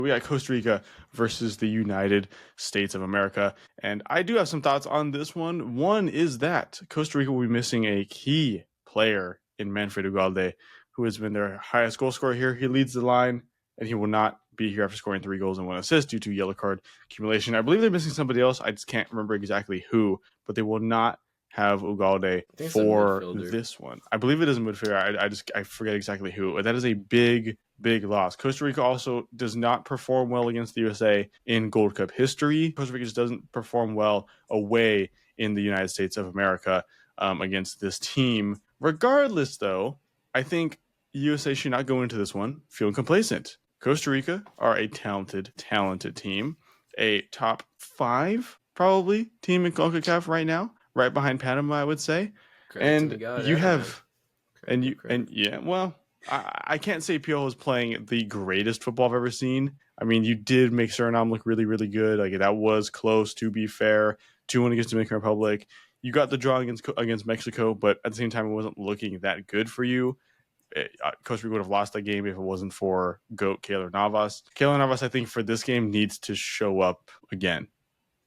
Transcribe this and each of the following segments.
We got Costa Rica versus the United States of America. And I do have some thoughts on this one. One is that Costa Rica will be missing a key player in Manfred Ugalde, who has been their highest goal scorer here. He leads the line, and he will not be here after scoring 3 goals and 1 assist due to yellow card accumulation. I believe they're missing somebody else. I just can't remember exactly who, but they will not have Ugalde for this one. I believe it is a midfielder. I forget exactly who. That is a big loss. Costa Rica also does not perform well against the USA in Gold Cup history. Costa Rica just doesn't perform well away in the United States of America against this team. Regardless, though, I think USA should not go into this one feeling complacent. Costa Rica are a talented team, a top 5 probably team in Concacaf right now, right behind Panama, I would say. And you have, I can't say Pio is playing the greatest football I've ever seen. I mean, you did make Suriname look really, really good. Like, that was close, to be fair. 2-1 against Dominican Republic. You got the draw against Mexico, but at the same time, it wasn't looking that good for you. Costa Rica would have lost that game if it wasn't for GOAT Keylor Navas. Keylor Navas, I think, for this game needs to show up again.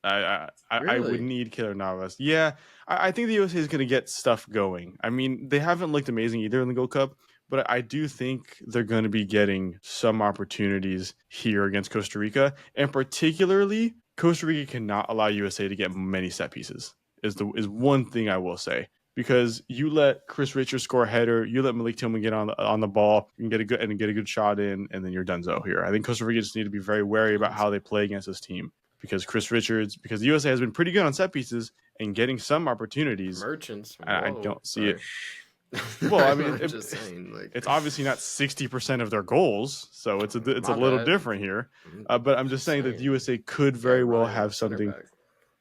I would need Keylor Navas. Yeah, I think the USA is going to get stuff going. I mean, they haven't looked amazing either in the Gold Cup, but I do think they're going to be getting some opportunities here against Costa Rica. And particularly, Costa Rica cannot allow USA to get many set pieces, is one thing I will say. Because you let Chris Richards score a header, you let Malik Tillman get on the ball and get a good shot in, and then you're donezo here. I think Costa Rica just need to be very wary about how they play against this team. Because the USA has been pretty good on set pieces and getting some opportunities. Merchants. I don't see it. Well, I mean, it's obviously not 60% of their goals, so it's a little different here. But I'm just saying that the USA could very well have something.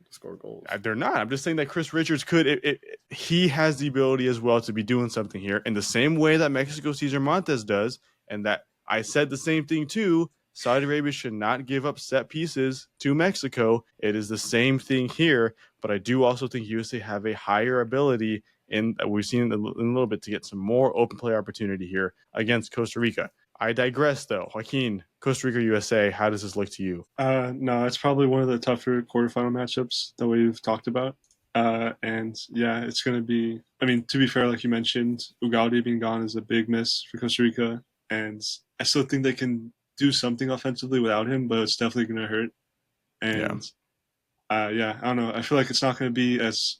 Score goals. They're not. I'm just saying that Chris Richards could. He has the ability as well to be doing something here in the same way that Mexico Cesar Montes does, and that I said the same thing too. Saudi Arabia should not give up set pieces to Mexico. It is the same thing here, but I do also think USA have a higher ability, and we've seen in a little bit, to get some more open play opportunity here against Costa Rica. I digress, though. Joaquin, Costa Rica, USA, how does this look to you? No, it's probably one of the tougher quarterfinal matchups that we've talked about. And yeah, it's going to be, I mean, to be fair, like you mentioned, Ugalde being gone is a big miss for Costa Rica. And I still think they can do something offensively without him, but it's definitely going to hurt. And I don't know. I feel like it's not going to be as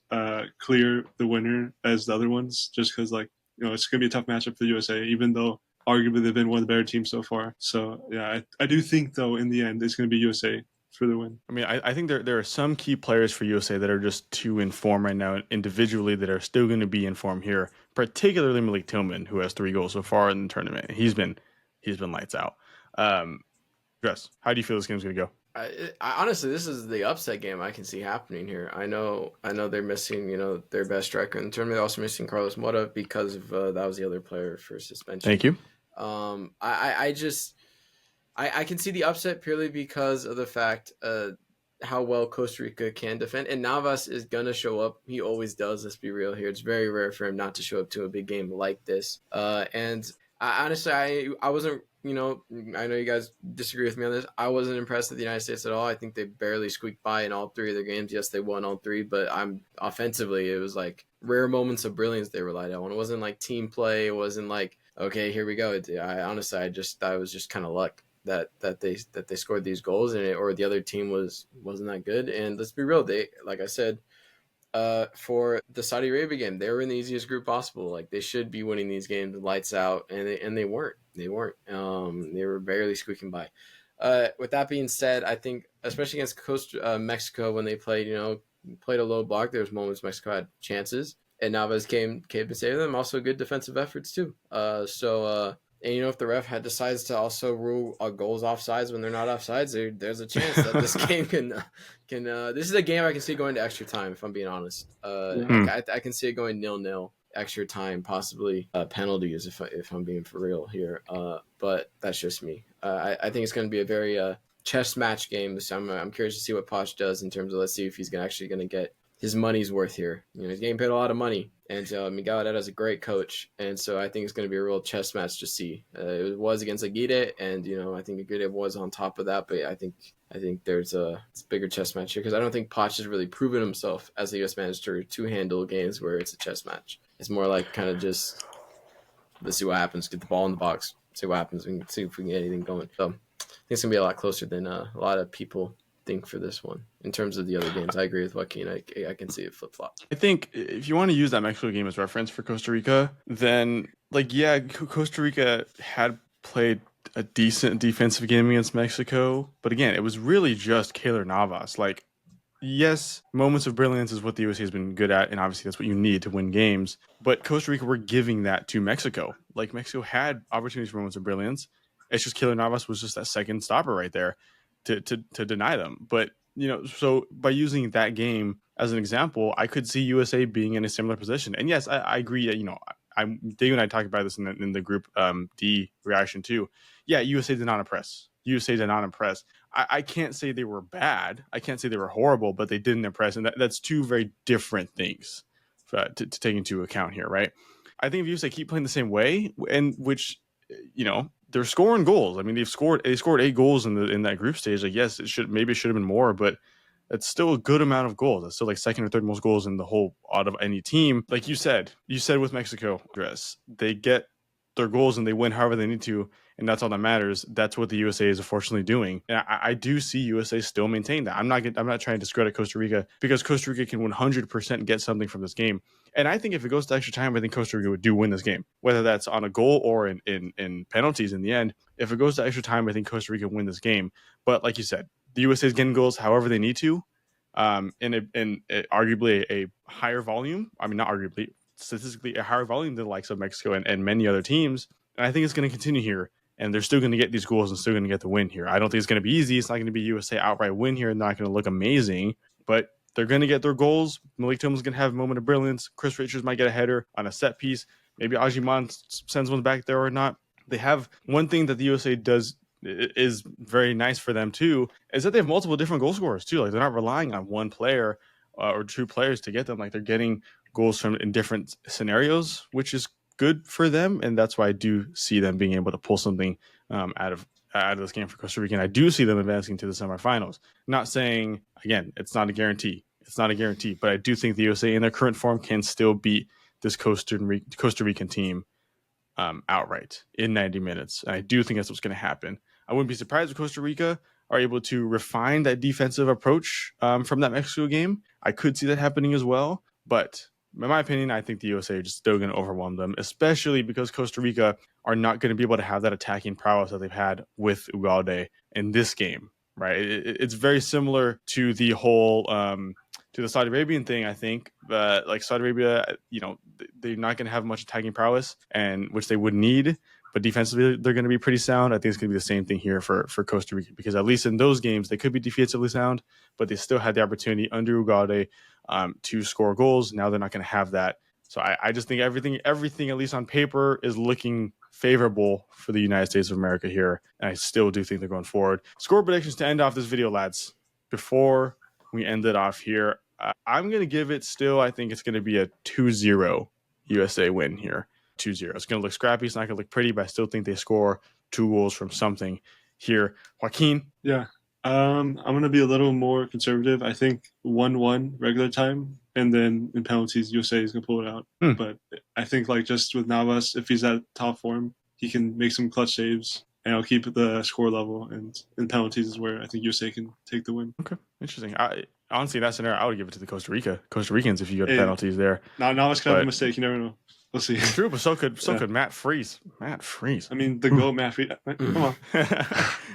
clear the winner as the other ones, just because, like, it's going to be a tough matchup for the USA, even though arguably they've been one of the better teams so far. So yeah, I do think though in the end it's going to be USA for the win. I mean, I think there are some key players for USA that are just too in form right now individually that are still going to be in form here, particularly Malik Tillman, who has 3 goals so far in the tournament. He's been lights out. Dress, how do you feel this game's going to go? I honestly, this is the upset game I can see happening here. I know they're missing, their best striker in the tournament. They're also missing Carlos Mota because of that was the other player for suspension. Thank you. I can see the upset purely because of the fact how well Costa Rica can defend, and Navas is gonna show up. He always does. Let's be real here. It's very rare for him not to show up to a big game like this. And I wasn't. I know you guys disagree with me on this. I wasn't impressed with the United States at all. I think they barely squeaked by in all 3 of their games. Yes, they won all 3, but offensively, it was like rare moments of brilliance they relied on. It wasn't like team play. It wasn't like, okay, here we go. I was just kind of luck that they scored these goals or the other team wasn't that good. And let's be real, they, like I said, for the Saudi Arabia game, they were in the easiest group possible. Like, they should be winning these games lights out, and they weren't. They weren't. They were barely squeaking by. With that being said, I think especially against Mexico, when they played a low block, there was moments Mexico had chances, and Navas came and saved them. Also, good defensive efforts too. And if the ref decides to also rule goals offsides when they're not offsides, there's a chance that this game can. This is a game I can see going to extra time. If I'm being honest, I can see it going 0-0, extra time, possibly penalties. If I'm being for real here, but that's just me. I think it's going to be a very chess match game. So I'm curious to see what Poch does in terms of, let's see if he's actually going to get his money's worth here. He's getting paid a lot of money, And Miguel Herrera is a great coach, and so I think it's going to be a real chess match to see. It was against Aguirre, and I think Aguirre was on top of that, but I think there's a bigger chess match here because I don't think Poch has really proven himself as a U.S. manager to handle games where it's a chess match. It's more like kind of just let's see what happens, get the ball in the box, see what happens, and see if we can get anything going. So I think it's going to be a lot closer than a lot of people think for this one. In terms of the other games, I agree with Joaquin. I can see it flip-flop. I think if you want to use that Mexico game as reference for Costa Rica, then Costa Rica had played a decent defensive game against Mexico, but again, it was really just Keylor Navas. Like, yes, moments of brilliance is what the USA has been good at, and obviously that's what you need to win games. But Costa Rica were giving that to Mexico. Like, Mexico had opportunities for moments of brilliance. It's just Keylor Navas was just that second stopper right there to deny them. But so by using that game as an example, I could see USA being in a similar position. And yes, I agree that Dave and I talked about this in the group D reaction too. Yeah, USA did not impress. I can't say they were bad. I can't say they were horrible, but they didn't impress. And that's two very different things to take into account here, right? I think if USA keep playing the same way, and which, they're scoring goals. I mean, they scored 8 goals in that group stage. Like, yes, it should have been more, but it's still a good amount of goals. It's still like second or third most goals in the whole out of any team. Like you said with Mexico, they get their goals and they win however they need to, and that's all that matters. That's what the USA is unfortunately doing. And I do see USA still maintain that. I'm not trying to discredit Costa Rica because Costa Rica can 100% get something from this game. And I think if it goes to extra time, I think Costa Rica would win this game, whether that's on a goal or in penalties in the end. If it goes to extra time, I think Costa Rica win this game. But like you said, the USA is getting goals however they need to, in arguably a higher volume. I mean, not arguably, statistically a higher volume than the likes of Mexico and many other teams. And I think it's going to continue here. And they're still going to get these goals and still going to get the win here. I don't think it's going to be easy. It's not going to be USA outright win here and not going to look amazing. But they're going to get their goals. Malik Tillman's going to have a moment of brilliance. Chris Richards might get a header on a set piece. Maybe Ajiman sends one back there or not. They have one thing that the USA does is very nice for them too, is that they have multiple different goal scorers too. Like, they're not relying on one player or two players to get them. Like, they're getting goals from in different scenarios, which is good for them. And that's why I do see them being able to pull something out of this game for Costa Rica. And I do see them advancing to the semifinals. Not saying, again, it's not a guarantee. But I do think the USA in their current form can still beat this Costa Rican team outright in 90 minutes. And I do think that's what's going to happen. I wouldn't be surprised if Costa Rica are able to refine that defensive approach from that Mexico game. I could see that happening as well. But in my opinion, I think the USA are just still going to overwhelm them, especially because Costa Rica are not going to be able to have that attacking prowess that they've had with Ugalde in this game, right? It's very similar to the whole to the Saudi Arabian thing, I think. Like, Saudi Arabia, they're not going to have much attacking prowess, and which they would need. But defensively, they're going to be pretty sound. I think it's going to be the same thing here for Costa Rica, because at least in those games, they could be defensively sound, but they still had the opportunity under Ugalde to score goals. Now they're not going to have that. So I just think everything, at least on paper, is looking favorable for the United States of America here. And I still do think they're going forward. Score predictions to end off this video, lads. Before we end it off here, I'm going to give it still, I think it's going to be a 2-0 USA win here. 2-0. It's going to look scrappy. It's not going to look pretty, but I still think they score 2 goals from something here. Joaquin? Yeah. I'm going to be a little more conservative. I think 1-1 regular time, and then in penalties, USA is going to pull it out. But I think, like, just with Navas, if he's at top form, he can make some clutch saves, and I'll keep the score level. And in penalties is where I think USA can take the win. Okay, interesting. Honestly, in that scenario, I would give it to the Costa Ricans if you go to penalties there. Navas could have a mistake. You never know. We'll see. It's true, but so could Matt Freese. I mean, the goat Matt Freese. Come on.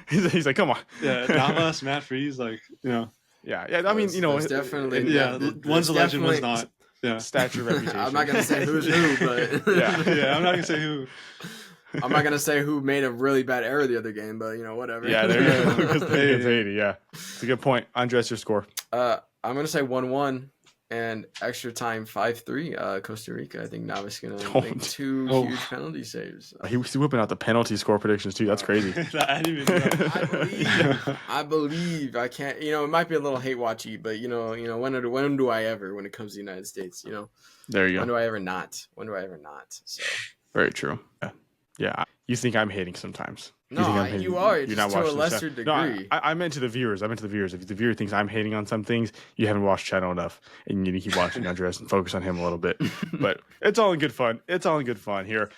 he's like, come on. Yeah, Navas, Matt Freese, like, Yeah. I mean, it's definitely. One's a legend, one's not. Yeah. Stature, reputation. I'm not gonna say who's who, but yeah, I'm not gonna say who. I'm not gonna say who made a really bad error the other game, but whatever. Yeah, there you go. Yeah, it's a good point. Andres, your score. I'm gonna say 1-1. And extra time 5-3, Costa Rica. I think Navas gonna make two huge penalty saves. He was whipping out the penalty score predictions too. That's crazy. I didn't even know. I believe. I can't. It might be a little hate watchy, but when do I ever? When it comes to the United States, There you go. When do I ever not? So very true. Yeah. You think I'm hating sometimes? No, you are. You're not watching to a lesser degree. No, I meant to the viewers. If the viewer thinks I'm hating on some things, you haven't watched Channel enough, and you need to keep watching Andres and focus on him a little bit. But it's all in good fun. It's all in good fun here.